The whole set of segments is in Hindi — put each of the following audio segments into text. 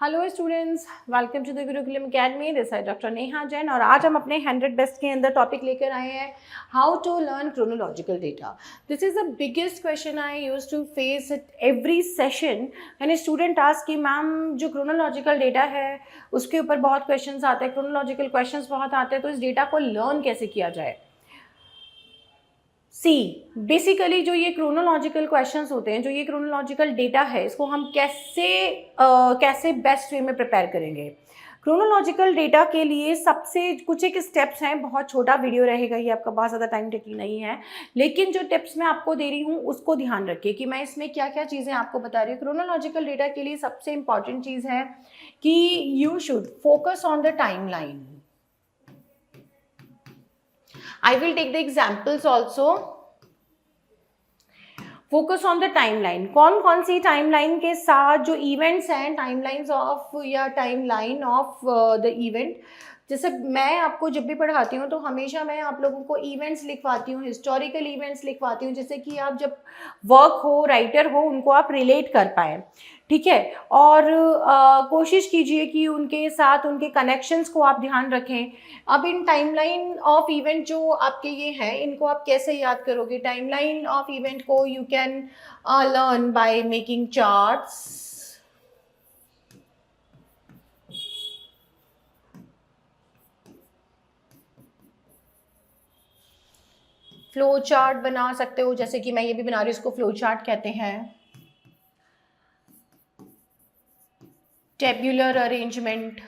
Hello students, welcome to the Gurukulam academy. This है डॉक्टर नेहा जैन और आज हम अपने 100 बेस्ट के अंदर टॉपिक लेकर आए हैं how to learn chronological data. This is the biggest question I use to face it every session when a student ask कि मैम जो क्रोनोलॉजिकल डेटा है उसके ऊपर बहुत क्वेश्चंस आते हैं, क्रोनोलॉजिकल क्वेश्चंस बहुत आते हैं, तो इस डेटा को लर्न कैसे किया जाए। बेसिकली जो ये क्रोनोलॉजिकल क्वेश्चंस होते हैं, जो ये क्रोनोलॉजिकल डेटा है, इसको हम कैसे बेस्ट वे में प्रिपेयर करेंगे। क्रोनोलॉजिकल डेटा के लिए सबसे कुछ एक स्टेप्स हैं, बहुत छोटा वीडियो रहेगा, ये आपका बहुत ज़्यादा टाइम टेकिंग नहीं है, लेकिन जो टिप्स मैं आपको दे रही हूँ उसको ध्यान रखिए कि मैं इसमें क्या क्या चीज़ें आपको बता रही हूँ। क्रोनोलॉजिकल डेटा के लिए सबसे इंपॉर्टेंट चीज़ है कि you should focus on the time line. I will take the examples also. Focus on the timeline. कौन कौन सी टाइमलाइन के साथ जो इवेंट्स हैं, टाइमलाइंस ऑफ या टाइमलाइन ऑफ द इवेंट। जैसे मैं आपको जब भी पढ़ाती हूँ तो हमेशा मैं आप लोगों को इवेंट्स लिखवाती हूँ, हिस्टोरिकल इवेंट्स लिखवाती हूँ, जिससे कि आप जब वर्क हो, राइटर हो, उनको आप रिलेट कर पाएँ, ठीक है। और कोशिश कीजिए कि उनके साथ उनके कनेक्शंस को आप ध्यान रखें। अब इन टाइमलाइन ऑफ इवेंट जो आपके ये हैं, इनको आप कैसे याद करोगे। टाइमलाइन ऑफ इवेंट को you can learn by making charts. Flow chart बना सकते हो, जैसे कि मैं ये भी बना रही हूँ, इसको फ्लो चार्ट कहते हैं। टेब्यूलर अरेंजमेंट,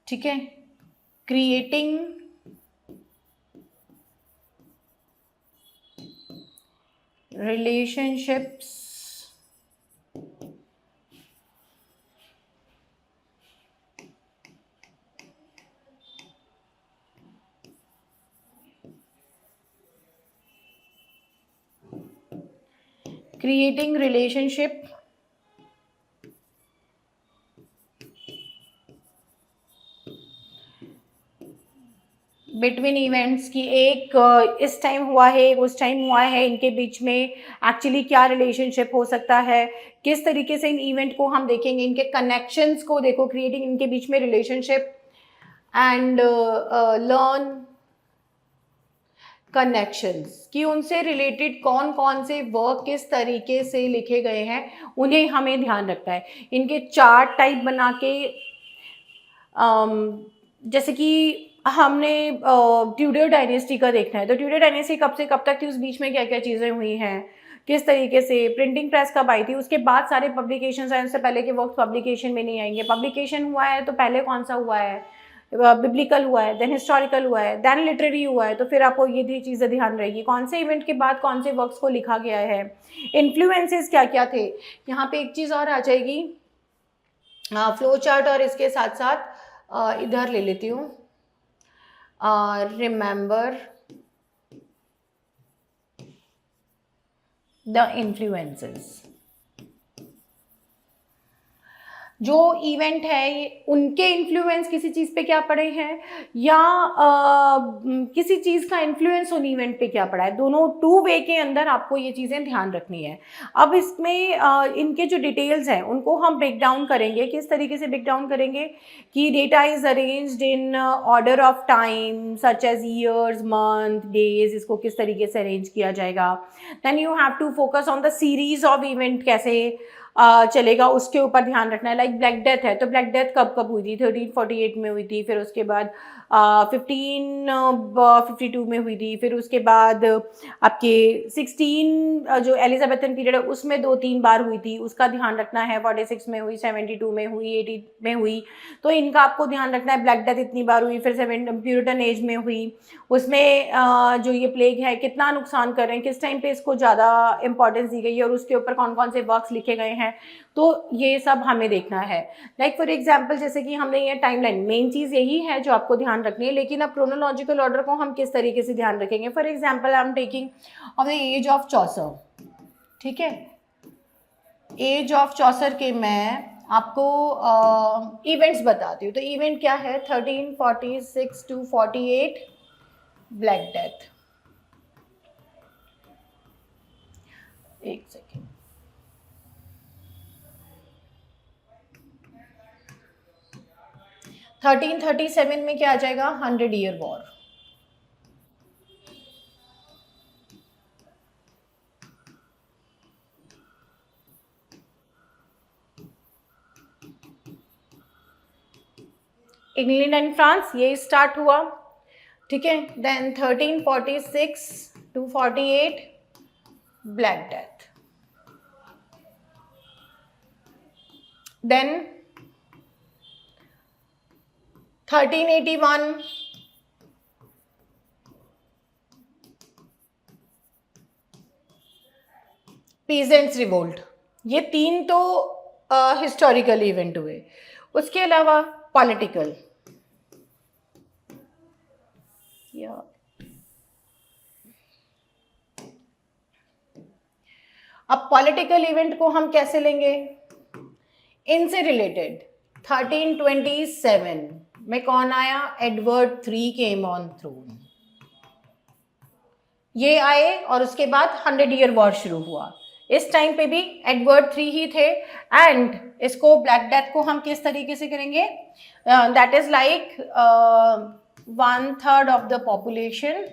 ठीक है। Creating relationships, creating relationship between events की, एक इस टाइम हुआ है, एक उस टाइम हुआ है, इनके बीच में एक्चुअली क्या रिलेशनशिप हो सकता है, किस तरीके से इन इवेंट को हम देखेंगे, इनके कनेक्शंस को देखो, क्रिएटिंग इनके बीच में रिलेशनशिप एंड लर्न कनेक्शंस कि उनसे रिलेटेड कौन कौन से वर्क किस तरीके से लिखे गए हैं, उन्हें हमें ध्यान रखना है। इनके चार्ट टाइप बना के, जैसे कि हमने ट्यूडर डायनेस्टी का देखना है, तो ट्यूडर डायनेस्टी कब से कब तक थी, उस बीच में क्या क्या चीज़ें हुई हैं, किस तरीके से प्रिंटिंग प्रेस कब आई थी, उसके बाद सारे पब्लिकेशंस आए, उससे पहले के वर्क पब्लिकेशन में नहीं आएंगे। पब्लिकेशन हुआ है तो पहले कौन सा हुआ है, बिब्लिकल हुआ है, देन हिस्टोरिकल हुआ है, देन लिटरेरी हुआ है, तो फिर आपको ये भी चीज़ें ध्यान रहेगी कौन से इवेंट के बाद कौन से वर्क्स को लिखा गया है, इन्फ्लुएंसेस क्या क्या थे। यहाँ पे एक चीज़ और आ जाएगी, फ्लो चार्ट, और इसके साथ साथ इधर ले लेती हूँ, रिमेंबर द इन्फ्लुएंसेस। जो इवेंट है उनके इन्फ्लुएंस किसी चीज़ पे क्या पड़े हैं, या किसी चीज़ का इन्फ्लुएंस उन इवेंट पे क्या पड़ा है, दोनों टू वे के अंदर आपको ये चीज़ें ध्यान रखनी है। अब इसमें इनके जो डिटेल्स हैं उनको हम ब्रेक डाउन करेंगे। किस तरीके से ब्रेक डाउन करेंगे कि data is arranged in order of time such as years, month, days, इसको किस तरीके से अरेंज किया जाएगा। Then you have to focus on the series of event, कैसे चलेगा उसके ऊपर ध्यान रखना है। लाइक ब्लैक डेथ है, तो ब्लैक डेथ कब कब हुई थी, 1348 में हुई थी, फिर उसके बाद 1552 में हुई थी, फिर उसके बाद आपके 16 जो एलिजाबेथन पीरियड है उसमें 2-3 बार हुई थी, उसका ध्यान रखना है। 46 में हुई, 72 में हुई, 80 में हुई, तो इनका आपको ध्यान रखना है। ब्लैक डेथ इतनी बार हुई, फिर प्यूरिटन एज में हुई, उसमें जो ये प्लेग है कितना नुकसान कर रहे हैं, किस टाइम पे इसको ज़्यादा इंपॉर्टेंस दी गई है, और उसके ऊपर कौन कौन से वर्क्स लिखे गए हैं, तो ये सब हमें देखना है। लाइक फॉर एग्जांपल, जैसे कि हमने ये टाइमलाइन, मेन चीज़ यही है जो आपको ध्यान रखनी है, लेकिन अब क्रोनोलॉजिकल ऑर्डर को हम किस तरीके से ध्यान रखेंगे। For example I am taking off the age of Chaucer, ठीक है। एज ऑफ चौसर के मैं आपको इवेंट्स बताती हूँ। तो इवेंट क्या है, 1346 to 48 ब्लैक डेथ। एक सेकेंड, 1337 में क्या आ जाएगा, 100 year war. England and France, ये स्टार्ट हुआ, ठीक है। Then 1346 to 48 black death. Then 1381 peasants revolt. ये तीन तो हिस्टोरिकल इवेंट हुए। उसके अलावा पॉलिटिकल, या अब पॉलिटिकल इवेंट को हम कैसे लेंगे, इनसे रिलेटेड 1327 में कौन आया, Edward III came on throne. ये आए और उसके बाद 100 ईयर वॉर शुरू हुआ। इस टाइम पे भी एडवर्ड III ही थे। एंड इसको ब्लैक डेथ को हम किस तरीके से करेंगे, that is like 1/3 of the population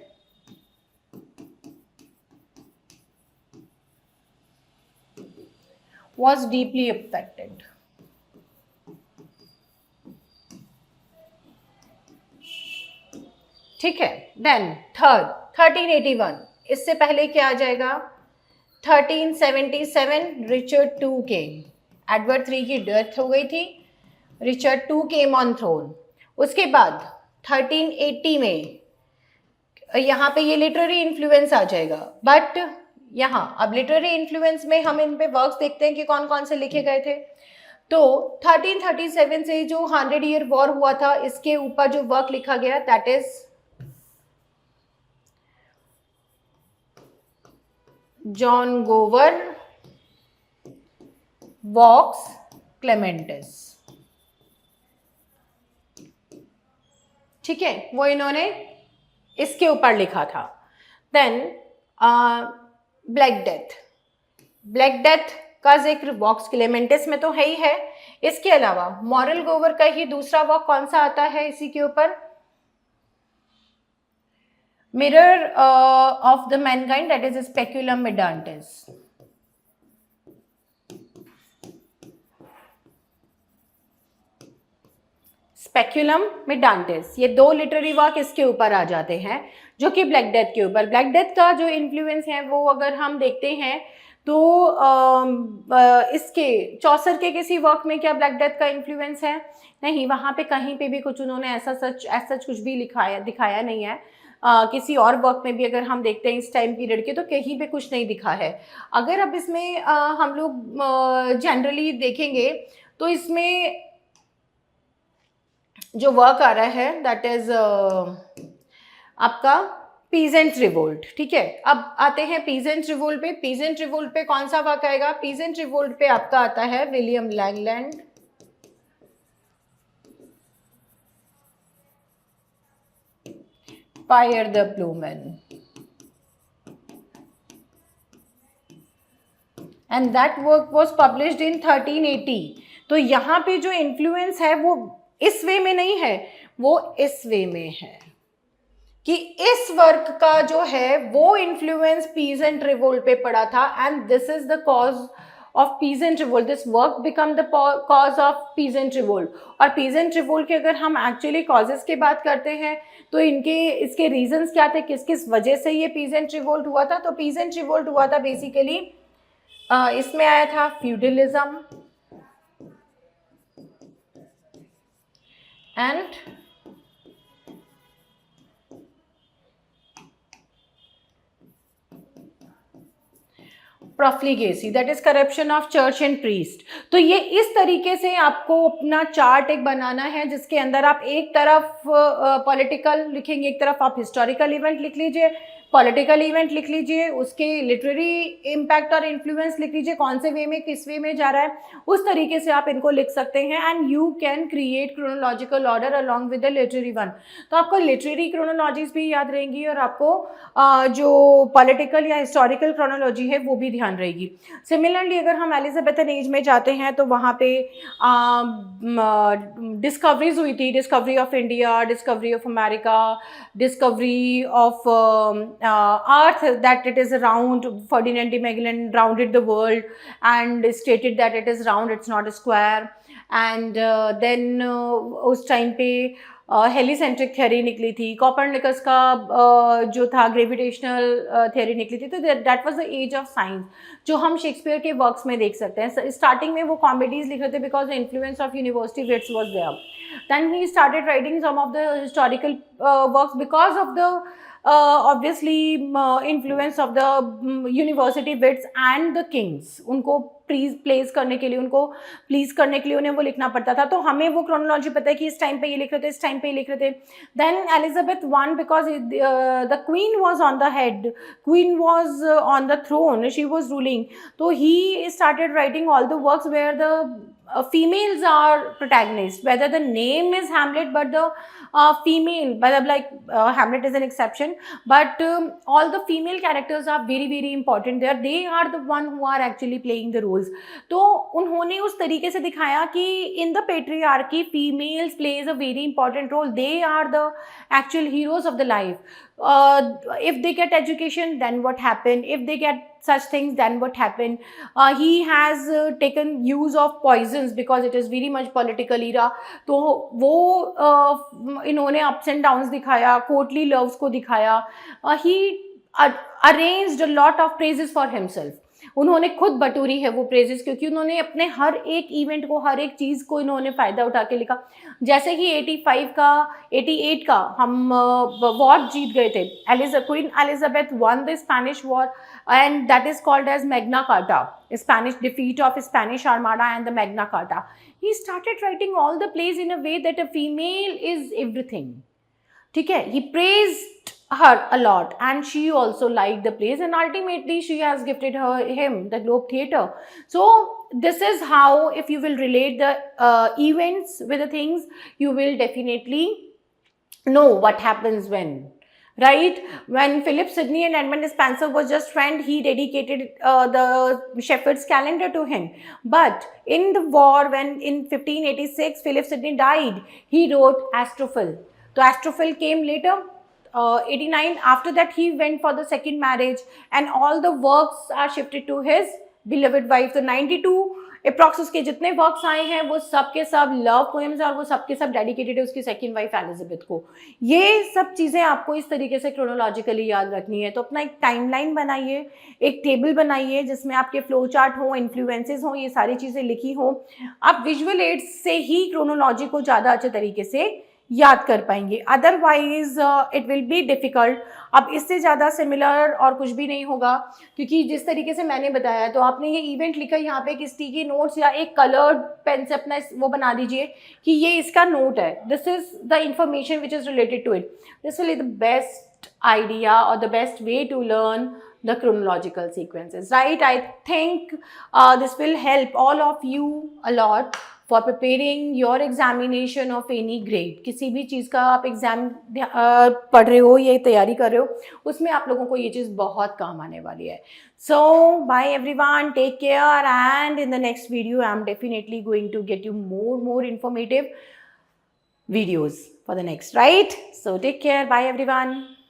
was deeply affected। ठीक है। देन 1381, इससे पहले क्या आ जाएगा, 1377 Richard II came. Edward III की डेथ हो गई थी, Richard II came on throne. उसके बाद 1380 में यहाँ पे ये लिटरेरी इन्फ्लुएंस आ जाएगा। बट यहाँ अब लिटरेरी इन्फ्लुएंस में हम इन पे वर्क्स देखते हैं कि कौन कौन से लिखे गए थे। तो 1337 से जो 100 ईयर वॉर हुआ था, इसके ऊपर जो वर्क लिखा गया, दैट इज जॉन गोवर वॉक्स क्लेमेंटिस। ठीक है, वो इन्होंने इसके ऊपर लिखा था। Then black death, black death का जिक्र वॉक्स क्लेमेंटिस में तो है ही है। इसके अलावा मॉरल गोवर का ही दूसरा वर्क कौन सा आता है इसी के ऊपर, mirror of the mankind, that is Speculum Meditantis. Speculum Meditantis, ये दो लिटरेरी वर्क इसके ऊपर आ जाते हैं, जो कि ब्लैक डेथ के ऊपर। ब्लैक डेथ का जो इन्फ्लुएंस है वो अगर हम देखते हैं तो इसके चौसर के किसी वर्क में क्या ब्लैक डेथ का इन्फ्लुएंस है, नहीं, वहाँ पे कहीं पे भी कुछ उन्होंने ऐसा सच कुछ भी दिखाया नहीं है। किसी और वर्क में भी अगर हम देखते हैं इस टाइम पीरियड के, तो कहीं पे कुछ नहीं दिखा है। अगर अब इसमें हम लोग जनरली देखेंगे तो इसमें जो वर्क आ रहा है दैट इज आपका पीजेंट रिवोल्ट। ठीक है, अब आते हैं पीजेंट रिवोल्ट पे। पीजेंट रिवोल्ट पे कौन सा वर्क आएगा, पीजेंट रिवोल्ट पे आपका आता है William Langland, Piers the Plowman, and that work was published in 1380। तो यहाँ पे जो इन्फ्लुएंस है वो इस वे में नहीं है, वो इस वे में है कि इस वर्क का जो है वो इन्फ्लुएंस पीजेंट रिवोल्ट पे पड़ा था, and this is the cause of peasant revolt, this work become the cause of peasant revolt. और पीजेंट रिवोल्ट के अगर हम एक्चुअली कॉजेस की बात करते हैं तो इसके रीजंस क्या थे, किस किस वजह से ये पीजेंट रिवोल्ट हुआ था। तो पीजेंट रिवोल्ट हुआ था बेसिकली, इसमें आया था feudalism and profligacy, that is corruption of church and priest. तो ये इस तरीके से आपको अपना चार्ट एक बनाना है जिसके अंदर आप एक तरफ पॉलिटिकल लिखेंगे, एक तरफ आप हिस्टोरिकल इवेंट लिख लीजिए, पॉलिटिकल इवेंट लिख लीजिए, उसके लिटरेरी इम्पैक्ट और इन्फ्लुएंस लिख लीजिए, कौन से वे में किस वे में जा रहा है, उस तरीके से आप इनको लिख सकते हैं। And you can create chronological order along with the literary one. तो आपको लिटरेरी क्रोनोलॉजीज भी याद रहेंगी और आपको जो पॉलिटिकल या हिस्टोरिकल क्रोनोलॉजी है वो भी ध्यान रहेगी। सिमिलरली अगर हम एलिजाबेथन एज में जाते हैं तो वहाँ पे डिस्कवरीज हुई थी, discovery of India, discovery of America, discovery of earth, that it is round. Ferdinand de Magellan rounded the world and stated that it is round, it's not a square. And then उस टाइम पे हेलीसेंट्रिक थ्योरी निकली थी, कॉपरनिकस का जो था ग्रेविटेशनल थ्योरी निकली थी। तो that was the age of science जो हम शेक्सपियर के वर्क्स में देख सकते हैं। स्टार्टिंग में वो कॉमेडीज लिख रहे थे because the influence of university wits was there. Then he started writing some of the historical works because of the obviously influence of the university wits and the kings। उनको प्लेस करने के लिए, उनको प्लीज करने के लिए उन्हें वो लिखना पड़ता था। तो हमें वो क्रोनोलॉजी पता है कि इस टाइम पे ये लिख रहे थे, इस टाइम पे ये लिख रहे थे। Then Elizabeth one, because the queen was on the head, queen was on the throne, she was ruling. तो he started writing all the works where the females are protagonists, whether the name is Hamlet but the female, but like Hamlet is an exception, but all the female characters are very very important there, they are the one who are actually playing the roles। तो उन्होंने उस तरीके से दिखाया कि in the patriarchy females plays a very important role, they are the actual heroes of the life। If they get education then what happened, if they get such things then what happened। He has taken use of poisons because it is very much political era। तो वो इन्होंने ups and downs दिखाया, courtly loves को दिखाया। He arranged a lot of praises for himself। उन्होंने खुद बटोरी है वो प्रेजेस, क्योंकि उन्होंने अपने हर एक इवेंट को, हर एक चीज़ को इन्होंने फ़ायदा उठा के लिखा। जैसे कि 88 का हम वॉर जीत गए थे, queen Elizabeth one the Spanish war and that is called as Magna Carta, Spanish defeat of Spanish Armada and the Magna Carta. He started writing all the plays in a way that a female is everything. ठीक है, he praised her a lot and she also liked the plays and ultimately she has gifted him the Globe Theatre। So this is how, if you will relate the events with the things, you will definitely know what happens when, right? When Philip Sidney and Edmund Spenser was just friends, he dedicated the Shepherd's Calendar to him, but in the war, when in 1586 Philip Sidney died, he wrote Astrophil। So Astrophil came later, 89। After that he went for the second marriage and all the works are shifted to his beloved wife। तो 92 अप्रॉक्स उसके जितने वर्क्स आए हैं वो सब के सब लव पोएम्स और वो सब के सब डेडिकेटेड है उसकी सेकंड वाइफ एलिजाबेथ को। ये सब चीज़ें आपको इस तरीके से क्रोनोलॉजिकली याद रखनी है। तो अपना एक टाइमलाइन बनाइए, एक टेबल बनाइए जिसमें आपके फ्लो चार्ट हो, इन्फ्लुएंसेस हो, ये सारी चीज़ें लिखी हो। आप विजुअल एड्स से ही क्रोनोलॉजी को ज़्यादा अच्छे तरीके से याद कर पाएंगे, otherwise it will be difficult. अब इससे ज़्यादा सिमिलर और कुछ भी नहीं होगा, क्योंकि जिस तरीके से मैंने बताया तो आपने ये इवेंट लिखा, यहाँ पे एक स्टिकी नोट्स या एक कलर्ड पेन से अपना वो बना दीजिए कि ये इसका नोट है, this is the information which is related to it. This will be the best idea or the best way to learn the chronological sequences, right? I think this will help all of you a lot for preparing your examination of any grade। किसी भी चीज़ का आप एग्ज़ाम पढ़ रहे हो या तैयारी कर रहे हो, उसमें आप लोगों को ये चीज़ बहुत काम आने वाली है। So bye everyone, take care, and in the next video I am definitely going to get you more informative videos for the next, right? So take care, bye everyone.